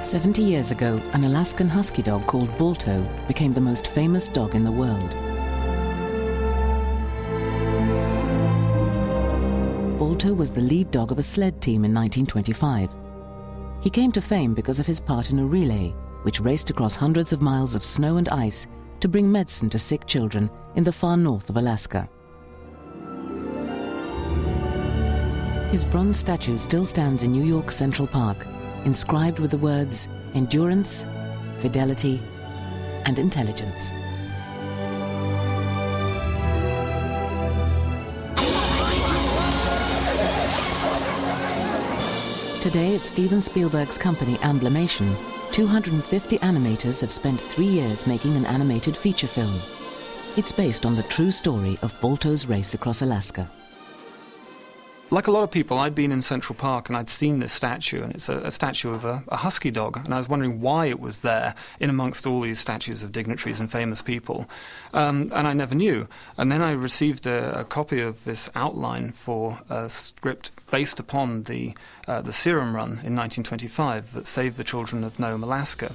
70 years ago, an Alaskan husky dog called Balto became the most famous dog in the world. Balto was the lead dog of a sled team in 1925. He came to fame because of his part in a relay, which raced across hundreds of miles of snow and ice to bring medicine to sick children in the far north of Alaska. His bronze statue still stands in New York Central Park, inscribed with the words endurance, fidelity, and intelligence. Today at Steven Spielberg's company Amblimation, 250 animators have spent 3 years making an animated feature film. It's based on the true story of Balto's race across Alaska. Like a lot of people, I'd been in Central Park and I'd seen this statue, and it's a statue of a husky dog, and I was wondering why it was there in amongst all these statues of dignitaries and famous people, and I never knew. And then I received a copy of this outline for a script based upon the serum run in 1925 that saved the children of Nome, Alaska.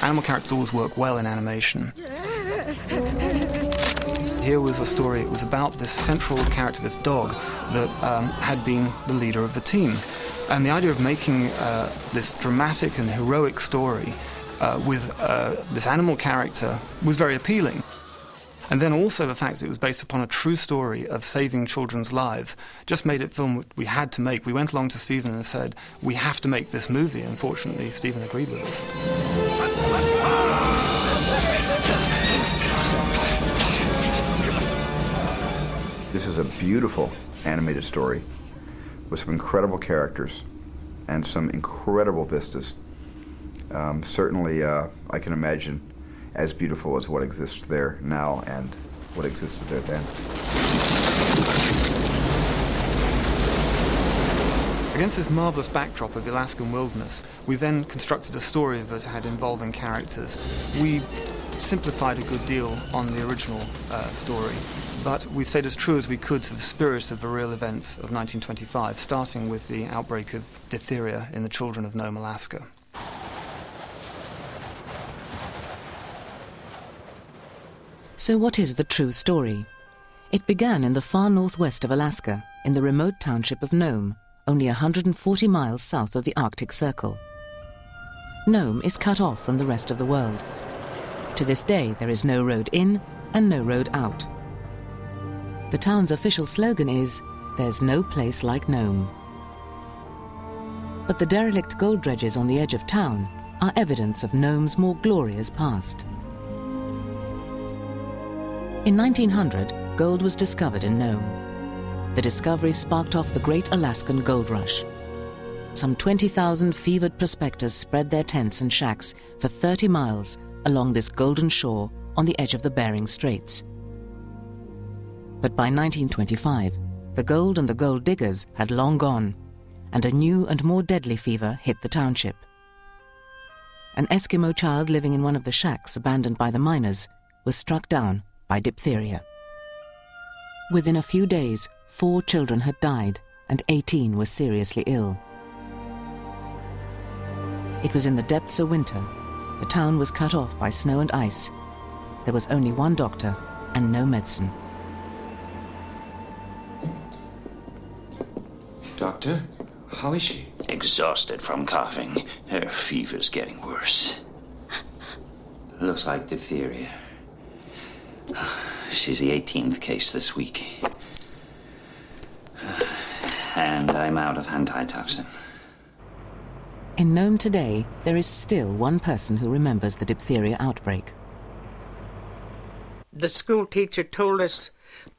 Animal characters always work well in animation. Here was a story, it was about this central character, this dog, that had been the leader of the team. And the idea of making this dramatic and heroic story with this animal character was very appealing. And then also the fact that it was based upon a true story of saving children's lives just made it film we had to make. We went along to Steven and said, we have to make this movie. Unfortunately, Steven agreed with us. This is a beautiful animated story with some incredible characters and some incredible vistas. Certainly, I can imagine as beautiful as what exists there now and what existed there then. Against this marvellous backdrop of the Alaskan wilderness, we then constructed a story that had involving characters. We simplified a good deal on the original story, but we stayed as true as we could to the spirit of the real events of 1925, starting with the outbreak of diphtheria in the children of Nome, Alaska. So what is the true story? It began in the far northwest of Alaska, in the remote township of Nome, only 140 miles south of the Arctic Circle. Nome is cut off from the rest of the world. To this day, there is no road in and no road out. The town's official slogan is, "There's no place like Nome." But the derelict gold dredges on the edge of town are evidence of Nome's more glorious past. In 1900, gold was discovered in Nome. The discovery sparked off the Great Alaskan Gold Rush. Some 20,000 fevered prospectors spread their tents and shacks for 30 miles along this golden shore on the edge of the Bering Straits. But by 1925, the gold and the gold diggers had long gone, and a new and more deadly fever hit the township. An Eskimo child living in one of the shacks abandoned by the miners was struck down by diphtheria. Within a few days, 4 children had died and 18 were seriously ill. It was in the depths of winter. The town was cut off by snow and ice. There was only one doctor and no medicine. Doctor, how is she? Exhausted from coughing. Her fever's getting worse. Looks like diphtheria. She's the 18th case this week. And I'm out of antitoxin. In Nome today, there is still one person who remembers the diphtheria outbreak. The school teacher told us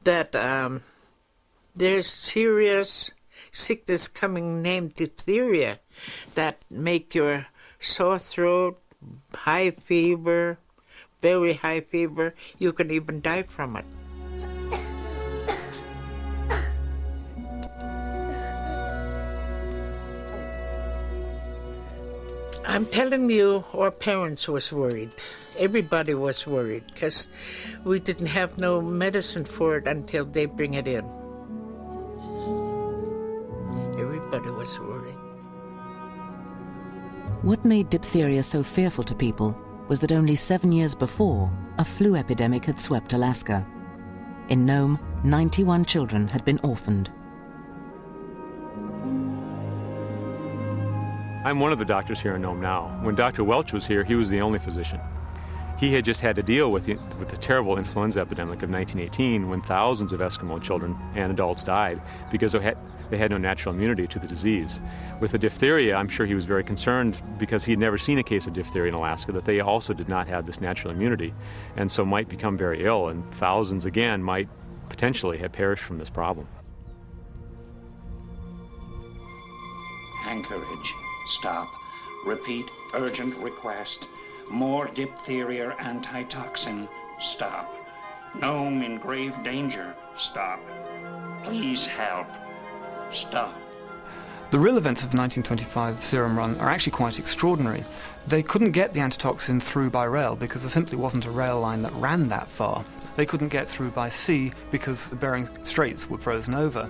that there's serious sickness coming named diphtheria that make your sore throat, high fever, very high fever. You can even die from it. I'm telling you, our parents was worried. Everybody was worried because we didn't have no medicine for it until they bring it in. was worried. What made diphtheria so fearful to people was that only 7 years before, a flu epidemic had swept Alaska. In Nome, 91 children had been orphaned. I'm one of the doctors here in Nome now. When Dr. Welch was here, he was the only physician. He had just had to deal with the terrible influenza epidemic of 1918 when thousands of Eskimo children and adults died because they had no natural immunity to the disease. With the diphtheria, I'm sure he was very concerned because he had never seen a case of diphtheria in Alaska, that they also did not have this natural immunity and so might become very ill, and thousands again might potentially have perished from this problem. Anchorage. Stop. Repeat. Urgent request. More diphtheria antitoxin. Stop. Nome in grave danger. Stop. Please help. Stop. The real events of the 1925 serum run are actually quite extraordinary. They couldn't get the antitoxin through by rail because there simply wasn't a rail line that ran that far. They couldn't get through by sea because the Bering Straits were frozen over.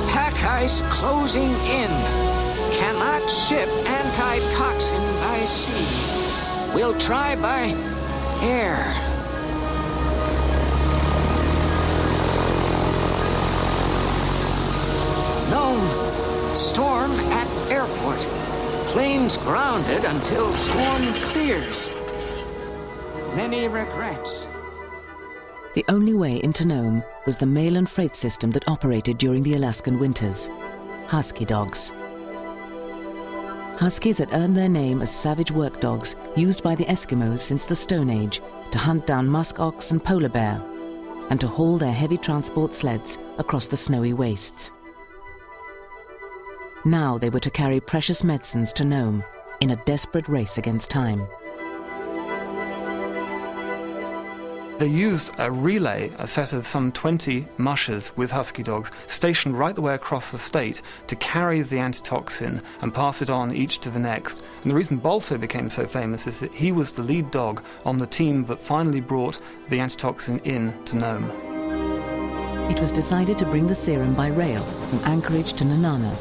Pack ice closing in. Cannot ship antitoxin by sea. We'll try by air. Nome. Storm at airport. Planes grounded until storm clears. Many regrets. The only way into Nome was the mail and freight system that operated during the Alaskan winters, husky dogs. Huskies had earned their name as savage work dogs used by the Eskimos since the Stone Age to hunt down musk ox and polar bear, and to haul their heavy transport sleds across the snowy wastes. Now they were to carry precious medicines to Nome in a desperate race against time. They used a relay, a set of some 20 mushers with husky dogs, stationed right the way across the state to carry the antitoxin and pass it on each to the next. And the reason Balto became so famous is that he was the lead dog on the team that finally brought the antitoxin in to Nome. It was decided to bring the serum by rail from Anchorage to Nenana.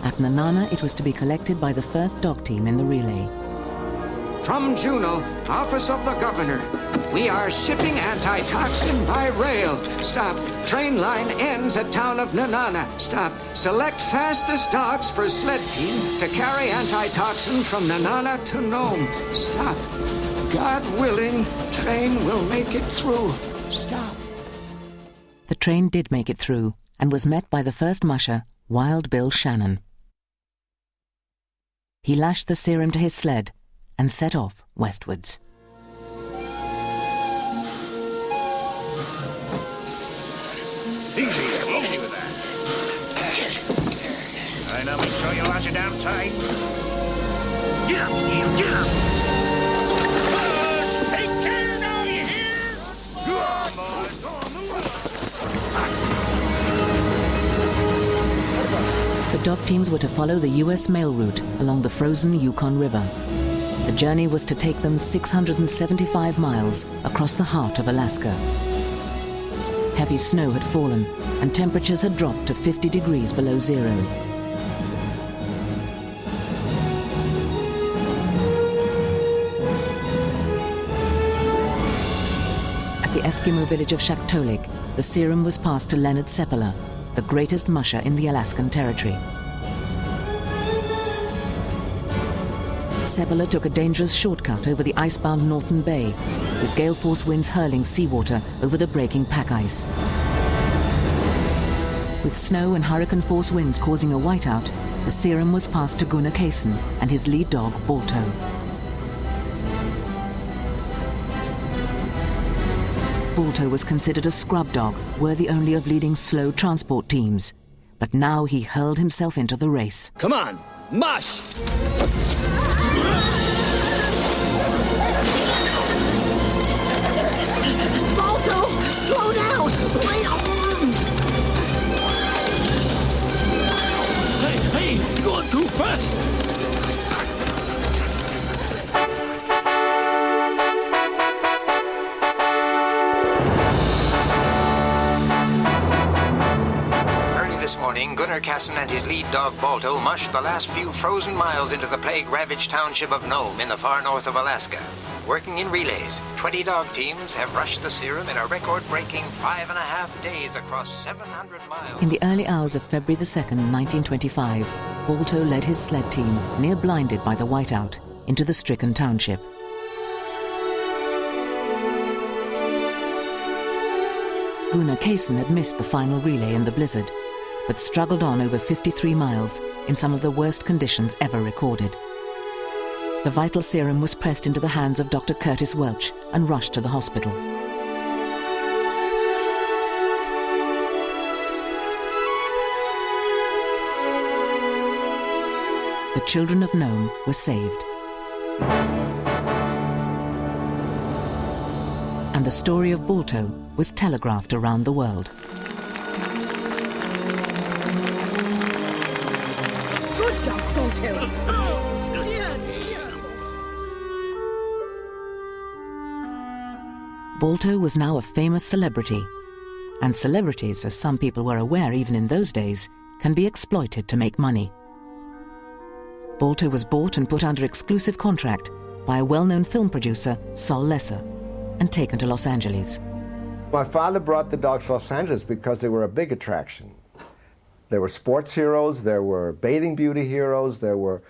At Nenana, it was to be collected by the first dog team in the relay. From Juneau, Office of the Governor. We are shipping antitoxin by rail. Stop. Train line ends at town of Nenana. Stop. Select fastest dogs for sled team to carry antitoxin from Nenana to Nome. Stop. God willing, train will make it through. Stop. The train did make it through and was met by the first musher, Wild Bill Shannon. He lashed the serum to his sled and set off westwards. Easy with that. I know, make sure you lash it down tight. Get up, Steve, get up! Take care now, you hear? Go on, boys, go on, move. The dog teams were to follow the U.S. mail route along the frozen Yukon River. The journey was to take them 675 miles across the heart of Alaska. Heavy snow had fallen, and temperatures had dropped to 50 degrees below zero. At the Eskimo village of Shaktoolik, the serum was passed to Leonard Seppala, the greatest musher in the Alaskan Territory. Seppala took a dangerous shortcut over the icebound Norton Bay, with gale force winds hurling seawater over the breaking pack ice. With snow and hurricane force winds causing a whiteout, the serum was passed to Gunnar Kaysen and his lead dog, Balto. Balto was considered a scrub dog, worthy only of leading slow transport teams. But now he hurled himself into the race. Come on, mush! Balto, slow down! Wait on! Hey, you're going too fast! Tanner Casson and his lead dog Balto mushed the last few frozen miles into the plague-ravaged township of Nome in the far north of Alaska. Working in relays, 20 dog teams have rushed the serum in a record-breaking 5.5 days across 700 miles. In the early hours of February the 2nd, 1925, Balto led his sled team, near blinded by the whiteout, into the stricken township. Gunnar Kaysen had missed the final relay in the blizzard, but struggled on over 53 miles in some of the worst conditions ever recorded. The vital serum was pressed into the hands of Dr. Curtis Welch and rushed to the hospital. The children of Nome were saved. And the story of Balto was telegraphed around the world. Good dog, Balto. Balto was now a famous celebrity, and celebrities, as some people were aware even in those days, can be exploited to make money. Balto was bought and put under exclusive contract by a well-known film producer, Sol Lesser, and taken to Los Angeles. My father brought the dogs to Los Angeles because they were a big attraction. There were sports heroes, there were bathing beauty heroes, there were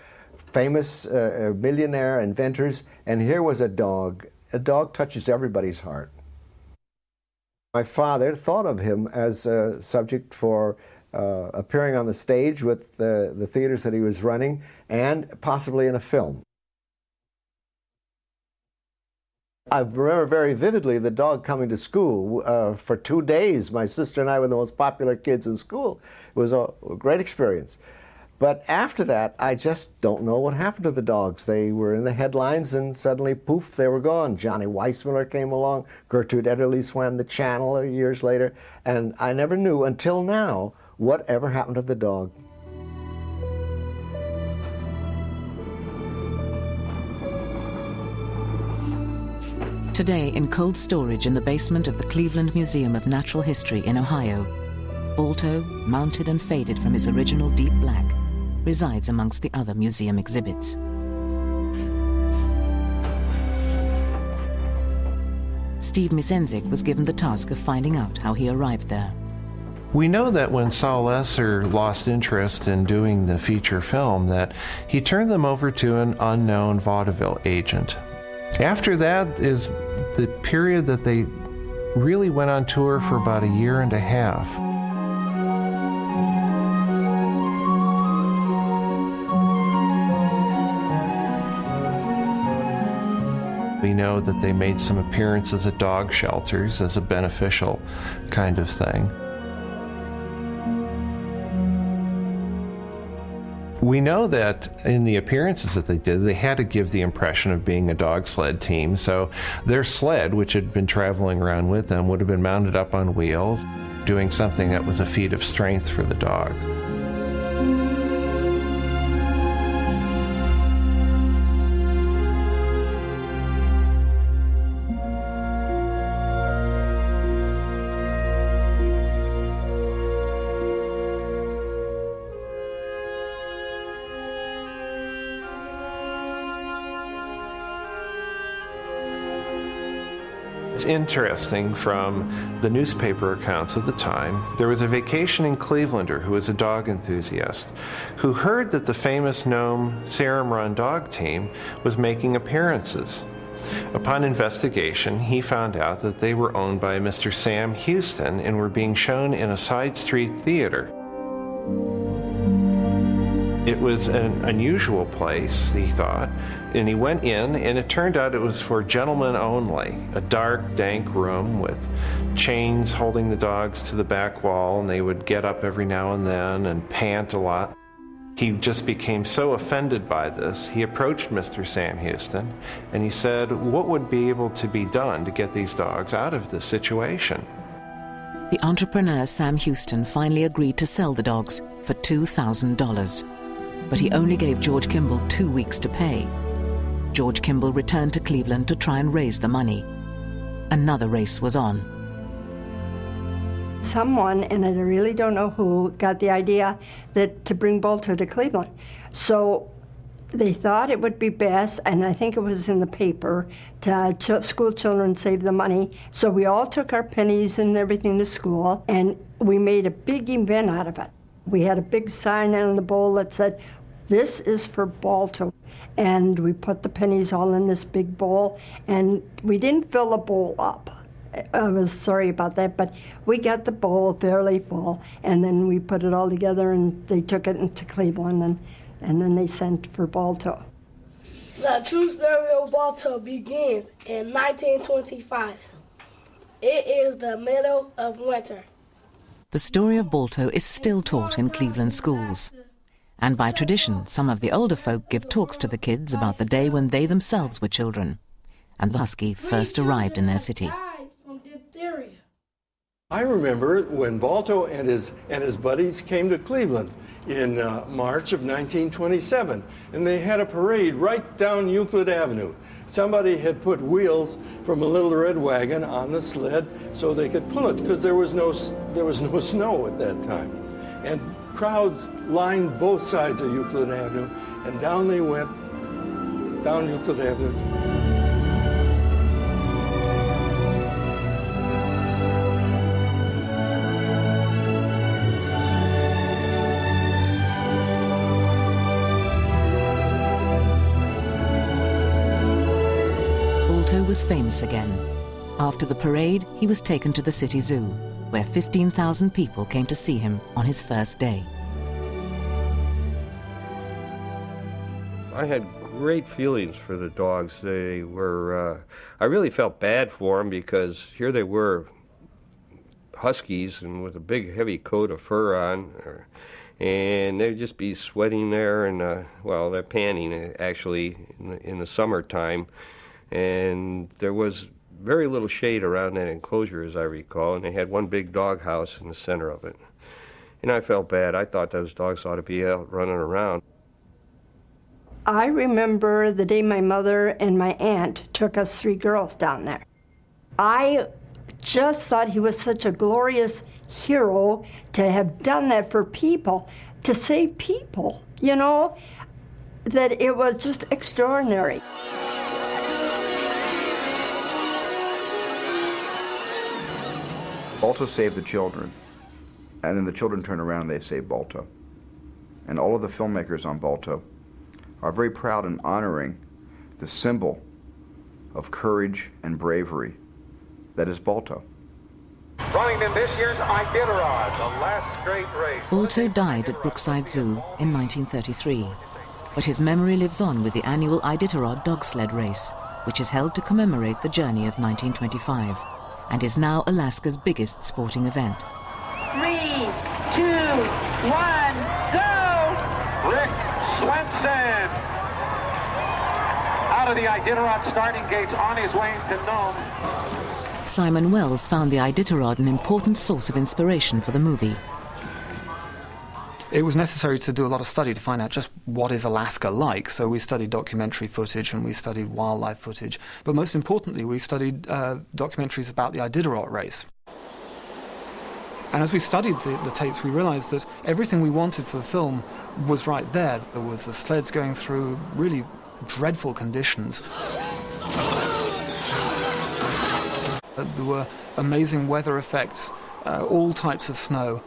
famous millionaire inventors, and here was a dog. A dog touches everybody's heart. My father thought of him as a subject for appearing on the stage with the theaters that he was running, and possibly in a film. I remember very vividly the dog coming to school. For 2 days, my sister and I were the most popular kids in school. It was a great experience. But after that, I just don't know what happened to the dogs. They were in the headlines, and suddenly, poof, they were gone. Johnny Weissmuller came along. Gertrude Ederle swam the channel years later. And I never knew until now whatever happened to the dog. Today, in cold storage in the basement of the Cleveland Museum of Natural History in Ohio, Balto, mounted and faded from his original deep black, resides amongst the other museum exhibits. Steve Misenzik was given the task of finding out how he arrived there. We know that when Sol Lesser lost interest in doing the feature film, that he turned them over to an unknown vaudeville agent. After that is the period that they really went on tour for about 1.5 years. We know that they made some appearances at dog shelters as a beneficial kind of thing. We know that in the appearances that they did, they had to give the impression of being a dog sled team, so their sled, which had been traveling around with them, would have been mounted up on wheels, doing something that was a feat of strength for the dog. It's interesting from the newspaper accounts of the time. There was a vacationing Clevelander who was a dog enthusiast who heard that the famous Nome Serum Run dog team was making appearances. Upon investigation, he found out that they were owned by Mr. Sam Houston and were being shown in a side street theater. It was an unusual place, he thought, and he went in, and it turned out it was for gentlemen only. A dark, dank room with chains holding the dogs to the back wall, and they would get up every now and then and pant a lot. He just became so offended by this, he approached Mr. Sam Houston, and he said, what would be able to be done to get these dogs out of this situation? The entrepreneur Sam Houston finally agreed to sell the dogs for $2,000. But he only gave George Kimball 2 weeks to pay. George Kimball returned to Cleveland to try and raise the money. Another race was on. Someone, and I really don't know who, got the idea that to bring Balto to Cleveland. So they thought it would be best, and I think it was in the paper, to school children save the money. So we all took our pennies and everything to school, and we made a big event out of it. We had a big sign on the bowl that said, "This is for Balto." And we put the pennies all in this big bowl, and we didn't fill the bowl up. I was sorry about that, but we got the bowl fairly full, and then we put it all together, and they took it into Cleveland, and then they sent for Balto. The true story of Balto begins in 1925. It is the middle of winter. The story of Balto is still taught in Cleveland schools. And by tradition, some of the older folk give talks to the kids about the day when they themselves were children, and the husky first arrived in their city. I remember when Balto and his buddies came to Cleveland in March of 1927, and they had a parade right down Euclid Avenue. Somebody had put wheels from a little red wagon on the sled so they could pull it, because there was no snow at that time. And crowds lined both sides of Euclid Avenue, and down they went, down Euclid Avenue. Balto was famous again. After the parade, he was taken to the city zoo, where 15,000 people came to see him on his first day. I had great feelings for the dogs. They were, I really felt bad for them, because here they were, huskies, and with a big heavy coat of fur on, and they'd just be sweating there, and well, they're panting actually in the summertime, and there was very little shade around that enclosure, as I recall, and they had one big dog house in the center of it. And I felt bad. I thought those dogs ought to be out running around. I remember the day my mother and my aunt took us 3 girls down there. I just thought he was such a glorious hero to have done that for people, to save people, you know, that it was just extraordinary. Balto saved the children, and then the children turn around and they save Balto. And all of the filmmakers on Balto are very proud in honoring the symbol of courage and bravery that is Balto. Running in this year's Iditarod, the last great race. Balto died at Brookside Zoo in 1933, but his memory lives on with the annual Iditarod dog sled race, which is held to commemorate the journey of 1925. And is now Alaska's biggest sporting event. 3, 2, 1, go! Rick Swenson out of the Iditarod starting gates on his way to Nome. Simon Wells found the Iditarod an important source of inspiration for the movie. It was necessary to do a lot of study to find out just what is Alaska like. So we studied documentary footage and we studied wildlife footage. But most importantly, we studied documentaries about the Iditarod race. And as we studied the tapes, we realized that everything we wanted for the film was right there. There was the sleds going through really dreadful conditions. There were amazing weather effects, all types of snow.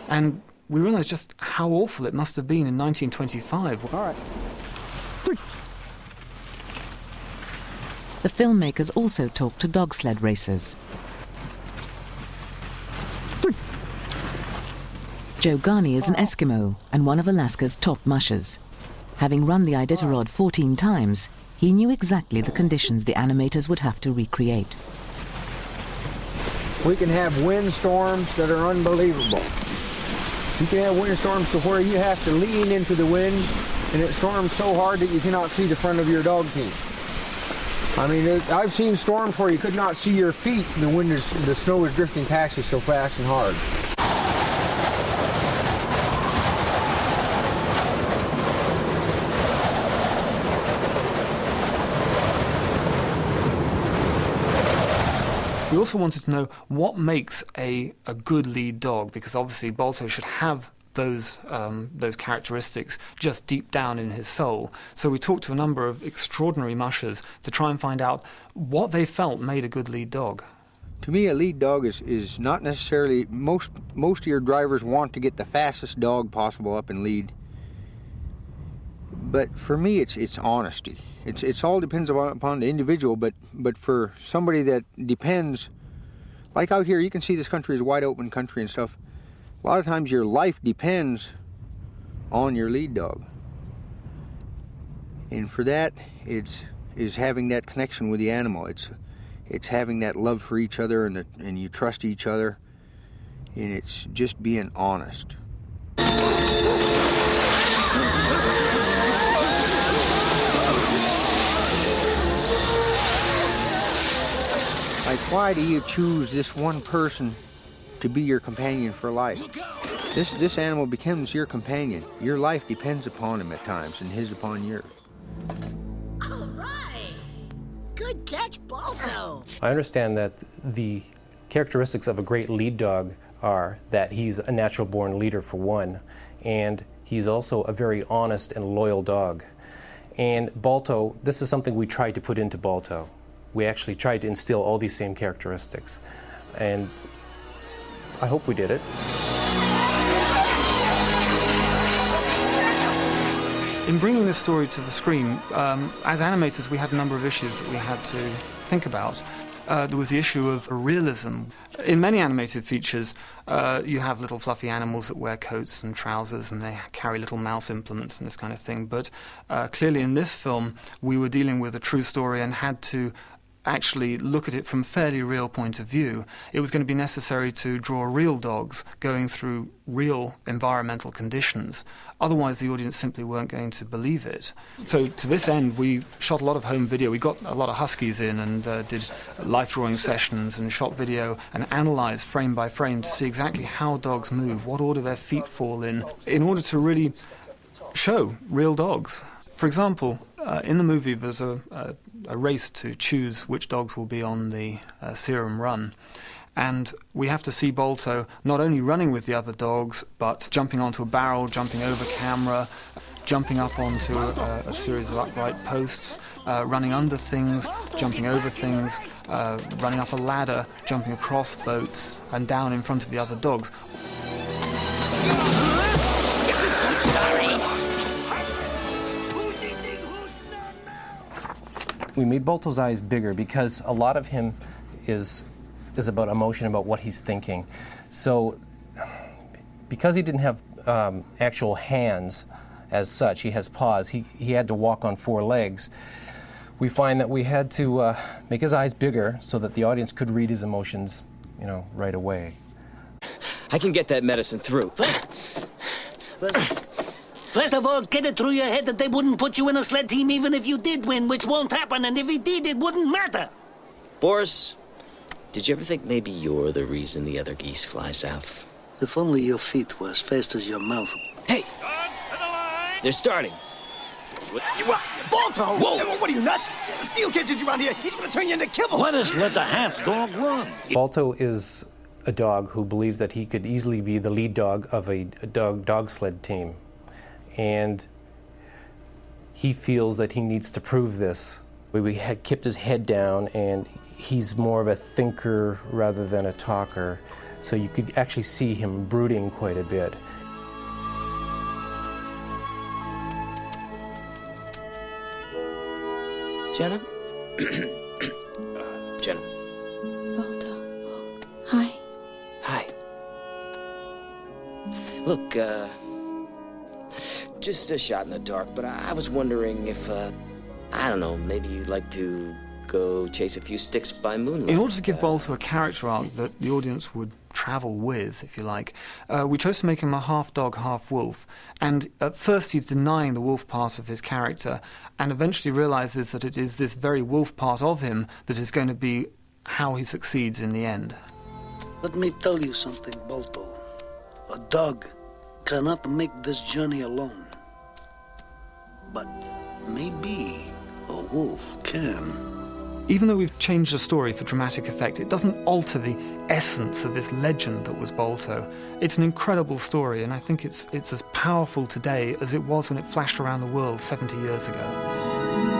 And we realized just how awful it must have been in 1925. All right. The filmmakers also talked to dog sled racers. Joe Garney is an Eskimo and one of Alaska's top mushers. Having run the Iditarod 14 times, he knew exactly the conditions the animators would have to recreate. We can have windstorms that are unbelievable. You can have windstorms to where you have to lean into the wind, and it storms so hard that you cannot see the front of your dog team. I mean, I've seen storms where you could not see your feet, and the snow is drifting past you so fast and hard. We also wanted to know what makes a good lead dog, because obviously Balto should have those characteristics just deep down in his soul. So we talked to a number of extraordinary mushers to try and find out what they felt made a good lead dog. To me, a lead dog is not necessarily, most of your drivers want to get the fastest dog possible up in lead. But for me, it's honesty. It's all depends upon the individual, but for somebody that depends, like out here, you can see this country is wide open country and stuff. A lot of times your life depends on your lead dog. And for that, is having that connection with the animal. It's having that love for each other, and you trust each other, and it's just being honest. Like, why do you choose this one person to be your companion for life? This animal becomes your companion. Your life depends upon him at times, and his upon yours. All right. Good catch, Balto. I understand that the characteristics of a great lead dog are that he's a natural-born leader, for one, and he's also a very honest and loyal dog. And Balto, this is something we tried to put into Balto. We actually tried to instill all these same characteristics, and I hope we did it. In bringing this story to the screen, as animators, we had a number of issues that we had to think about. There was the issue of realism. In many animated features, you have little fluffy animals that wear coats and trousers, and they carry little mouse implements and this kind of thing. But clearly in this film, we were dealing with a true story and had to actually look at it from a fairly real point of view. It was going to be necessary to draw real dogs going through real environmental conditions. Otherwise, the audience simply weren't going to believe it. So to this end, we shot a lot of home video. We got a lot of huskies in and did life drawing sessions and shot video and analysed frame by frame to see exactly how dogs move, what order their feet fall in order to really show real dogs. For example, in the movie there's a race to choose which dogs will be on the serum run. And we have to see Balto not only running with the other dogs, but jumping onto a barrel, jumping over camera, jumping up onto a series of upright posts, running under things, jumping over things, running up a ladder, jumping across boats, and down in front of the other dogs. We made Balto's eyes bigger because a lot of him is about emotion, about what he's thinking. So because he didn't have actual hands as such, he has paws, he had to walk on four legs. We find that we had to make his eyes bigger so that the audience could read his emotions, right away. I can get that medicine through. First of all, get it through your head that they wouldn't put you in a sled team even if you did win, which won't happen, and if it did, it wouldn't matter. Boris, did you ever think maybe you're the reason the other geese fly south? If only your feet were as fast as your mouth. Hey! They're starting. Balto! Whoa! What are you, nuts? Steel catches you around here. He's going to turn you into kibble. Let us let the half-dog run. Balto is a dog who believes that he could easily be the lead dog of a dog sled team. And he feels that he needs to prove this. We had kept his head down, and he's more of a thinker rather than a talker. So you could actually see him brooding quite a bit. Jenna? Jenna. Balto. Hi. Hi. Look, just a shot in the dark, but I was wondering if, I don't know, maybe you'd like to go chase a few sticks by moonlight. In order to give Balto a character arc that the audience would travel with, if you like, we chose to make him a half dog, half wolf. And at first he's denying the wolf part of his character, and eventually realizes that it is this very wolf part of him that is going to be how he succeeds in the end. Let me tell you something, Balto. A dog cannot make this journey alone. But maybe a wolf can. Even though we've changed the story for dramatic effect, it doesn't alter the essence of this legend that was Balto. It's an incredible story, and I think it's as powerful today as it was when it flashed around the world 70 years ago.